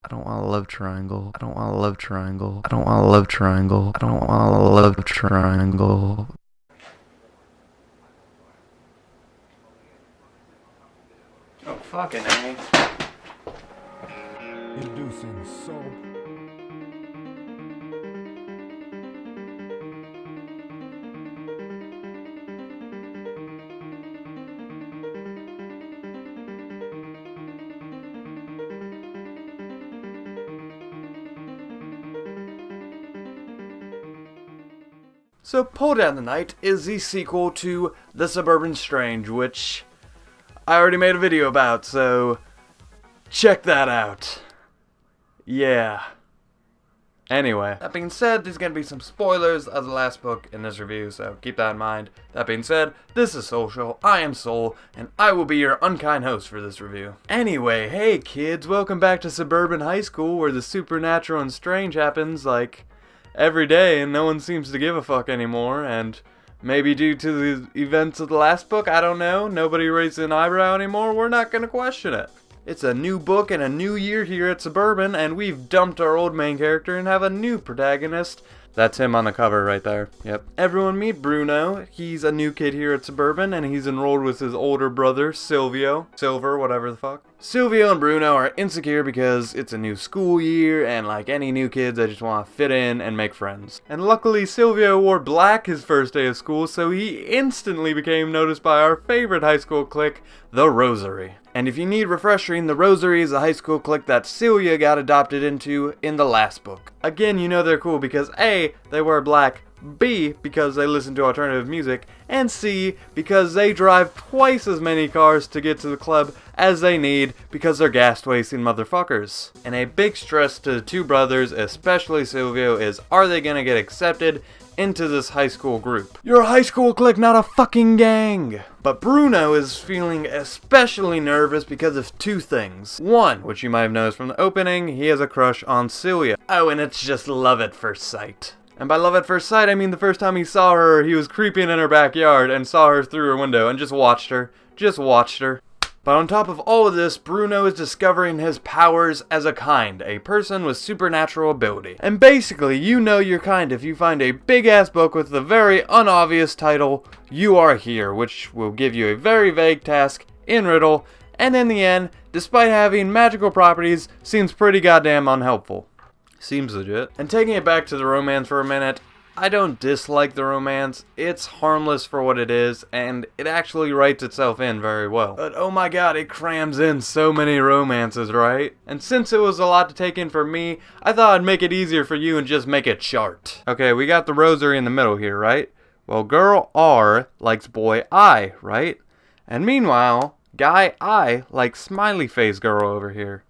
I don't want a love triangle. I don't want a love triangle. I don't want a love triangle. I don't want a love triangle. Oh, fucking A. Inducing soul. So, Pull Down the Night is the sequel to The Suburban Strange, which I already made a video about, so check that out. Yeah. Anyway, that being said, there's going to be some spoilers of the last book in this review, so keep that in mind. That being said, this is Social, I am Soul, and I will be your unkind host for this review. Anyway, hey kids, welcome back to Suburban High School, where the supernatural and strange happens, like, every day, and no one seems to give a fuck anymore, and maybe due to the events of the last book, I don't know, nobody raises an eyebrow anymore, we're not gonna question it. It's a new book and a new year here at Suburban, and we've dumped our old main character and have a new protagonist. That's him on the cover right there. Yep. Everyone meet Bruno. He's a new kid here at Suburban, and he's enrolled with his older brother, Silvio. Silver, whatever the fuck. Silvio and Bruno are insecure because it's a new school year, and like any new kids, they just want to fit in and make friends. And luckily, Silvio wore black his first day of school, so he instantly became noticed by our favorite high school clique, the Rosary. And if you need refreshing, the Rosary is a high school clique that Celia got adopted into in the last book. Again, you know they're cool because A, they wear black, B, because they listen to alternative music, and C, because they drive twice as many cars to get to the club as they need because they're gas-wasting motherfuckers. And a big stress to the two brothers, especially Silvio, is are they gonna get accepted into this high school group? You're a high school clique, not a fucking gang! But Bruno is feeling especially nervous because of two things. One, which you might have noticed from the opening, he has a crush on Celia. Oh, and it's just love at first sight. And by love at first sight, I mean the first time he saw her, he was creeping in her backyard and saw her through her window and just watched her. Just watched her. But on top of all of this, Bruno is discovering his powers as a kind, a person with supernatural ability. And basically, you know your kind if you find a big-ass book with the very unobvious title, You Are Here, which will give you a very vague task in riddle, and in the end, despite having magical properties, seems pretty goddamn unhelpful. Seems legit. And taking it back to the romance for a minute, I don't dislike the romance. It's harmless for what it is, and it actually writes itself in very well. But oh my god, it crams in so many romances, right? And since it was a lot to take in for me, I thought I'd make it easier for you and just make a chart. Okay, we got the Rosary in the middle here, right? Well, girl R likes boy I, right? And meanwhile, guy I likes smiley face girl over here.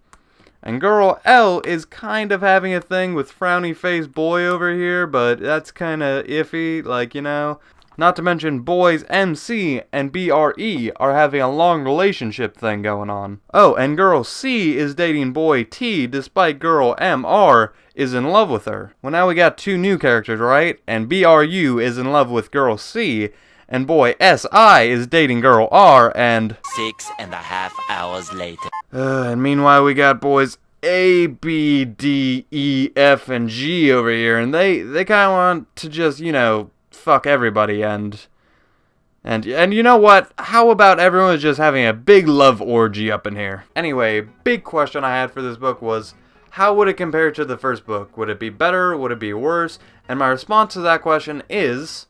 And girl L is kind of having a thing with frowny face boy over here, but that's kind of iffy, like, you know. Not to mention boys MC and BRE are having a long relationship thing going on. Oh, and girl C is dating boy T despite girl MR is in love with her. Well, now we got two new characters, right? And BRU is in love with girl C, and boy SI is dating girl R, and 6.5 hours later. And meanwhile, we got boys A, B, D, E, F, and G over here, and they kind of want to just, you know, fuck everybody, and you know what? How about everyone just having a big love orgy up in here? Anyway, big question I had for this book was, how would it compare to the first book? Would it be better? Would it be worse? And my response to that question is,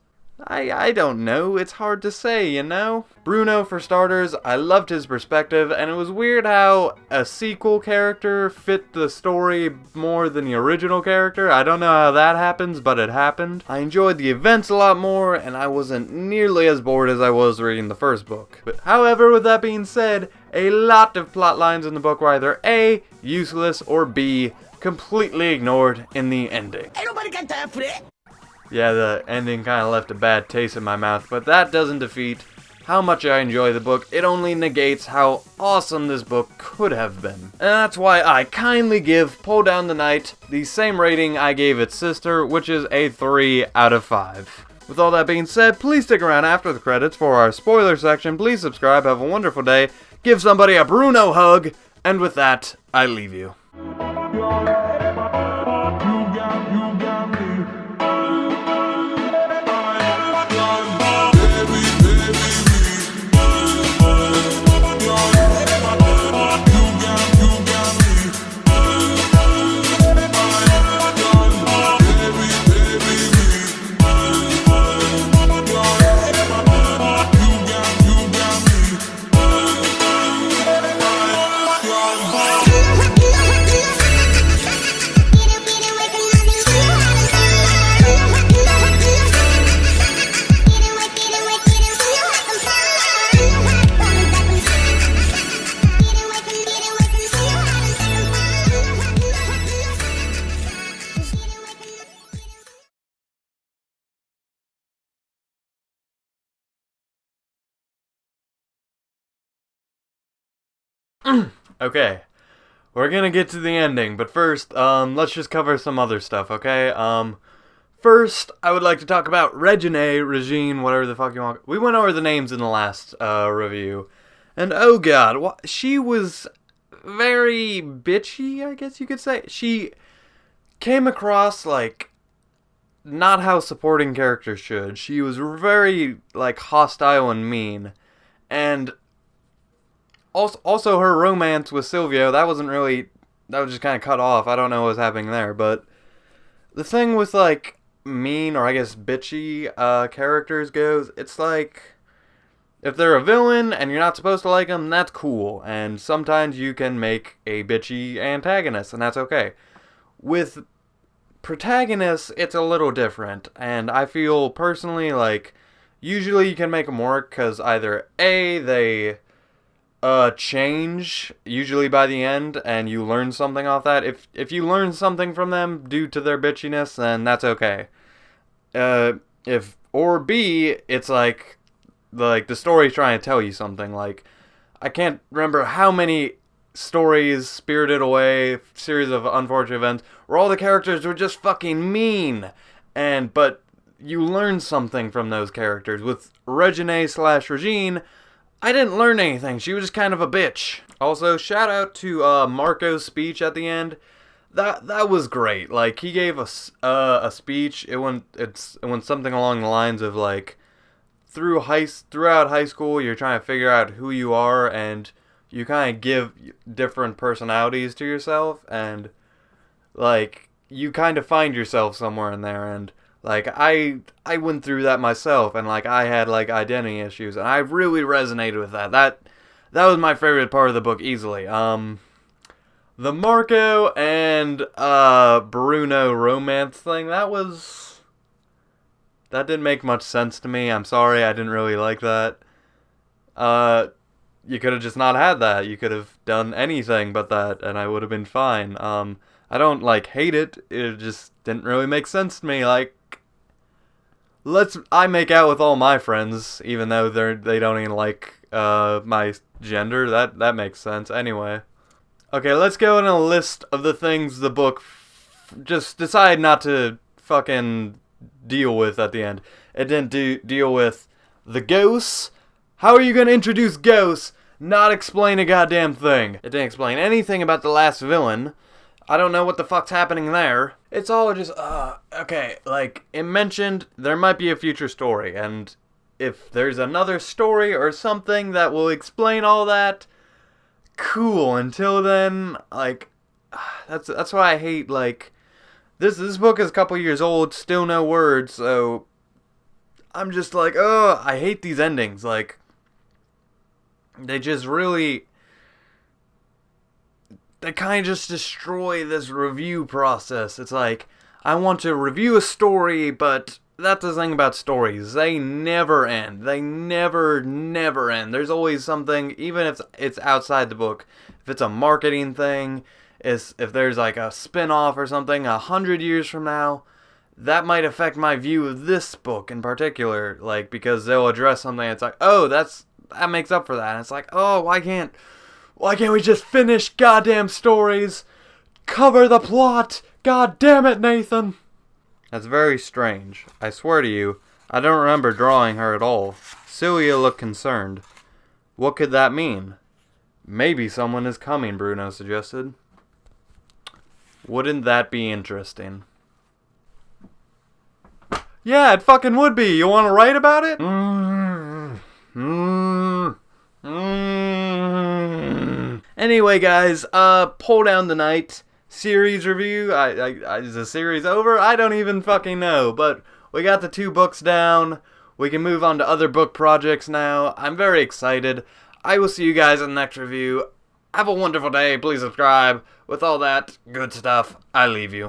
I don't know, it's hard to say, you know? Bruno, for starters, I loved his perspective, and it was weird how a sequel character fit the story more than the original character. I don't know how that happens, but it happened. I enjoyed the events a lot more, and I wasn't nearly as bored as I was reading the first book. But however, with that being said, a lot of plot lines in the book were either A, useless, or B, completely ignored in the ending. Ain't nobody got time for that. Yeah, the ending kind of left a bad taste in my mouth, but that doesn't defeat how much I enjoy the book. It only negates how awesome this book could have been. And that's why I kindly give Pull Down the Night the same rating I gave its sister, which is a 3 out of 5. With all that being said, please stick around after the credits for our spoiler section. Please subscribe, have a wonderful day, give somebody a Bruno hug, and with that, I leave you. Okay, we're gonna get to the ending, but first, let's just cover some other stuff, okay? First, I would like to talk about Regine, whatever the fuck you want. We went over the names in the last, review, and oh god, she was very bitchy, I guess you could say. She came across, like, not how supporting characters should. She was very, like, hostile and mean, and also her romance with Silvio, that was just kind of cut off. I don't know what was happening there, but the thing with, like, mean, or I guess bitchy, characters goes, it's like, if they're a villain and you're not supposed to like them, that's cool, and sometimes you can make a bitchy antagonist, and that's okay. With protagonists, it's a little different, and I feel, personally, like, usually you can make them work, because either A, they change, usually by the end, and you learn something off that. If you learn something from them due to their bitchiness, then that's okay. Or B, it's like the story's trying to tell you something. Like, I can't remember how many stories, Spirited Away, series of unfortunate events, where all the characters were just fucking mean, but you learn something from those characters. With Regine, I didn't learn anything. She was just kind of a bitch. Also, shout out to Marco's speech at the end. That was great. Like, he gave us a speech. It went something along the lines of, like, throughout high school, you're trying to figure out who you are, and you kind of give different personalities to yourself, and, like, you kind of find yourself somewhere in there, and, like, I went through that myself, and, like, I had, like, identity issues, and I really resonated with that. That was my favorite part of the book, easily. The Marco and Bruno romance thing, that didn't make much sense to me. I'm sorry, I didn't really like that. You could have just not had that. You could have done anything but that, and I would have been fine. I don't, like, hate it. It just didn't really make sense to me. Like, I make out with all my friends, even though they don't even like my gender. That makes sense. Anyway. Okay, let's go in a list of the things the book just decided not to fucking deal with at the end. It didn't deal with the ghosts. How are you going to introduce ghosts, not explain a goddamn thing? It didn't explain anything about the last villain. I don't know what the fuck's happening there. It's all just, okay, like, it mentioned there might be a future story, and if there's another story or something that will explain all that, cool. Until then, like, that's why I hate, like, this book is a couple years old, still no words, so I'm just like, I hate these endings. Like, they just really, they kind of just destroy this review process. It's like, I want to review a story, but that's the thing about stories. They never end. They never end. There's always something, even if it's outside the book. If it's a marketing thing, if there's like a spin-off or something 100 years from now, that might affect my view of this book in particular. Like, because they'll address something, it's like, oh, that makes up for that. And it's like, oh, why can't we just finish goddamn stories? Cover the plot! God damn it, Nathan! That's very strange. I swear to you, I don't remember drawing her at all. Celia looked concerned. What could that mean? Maybe someone is coming, Bruno suggested. Wouldn't that be interesting? Yeah, it fucking would be. You want to write about it? Anyway, guys, Pull Down the Night series review. Is the series over? I don't even fucking know. But we got the 2 books down. We can move on to other book projects now. I'm very excited. I will see you guys in the next review. Have a wonderful day. Please subscribe. With all that good stuff, I leave you.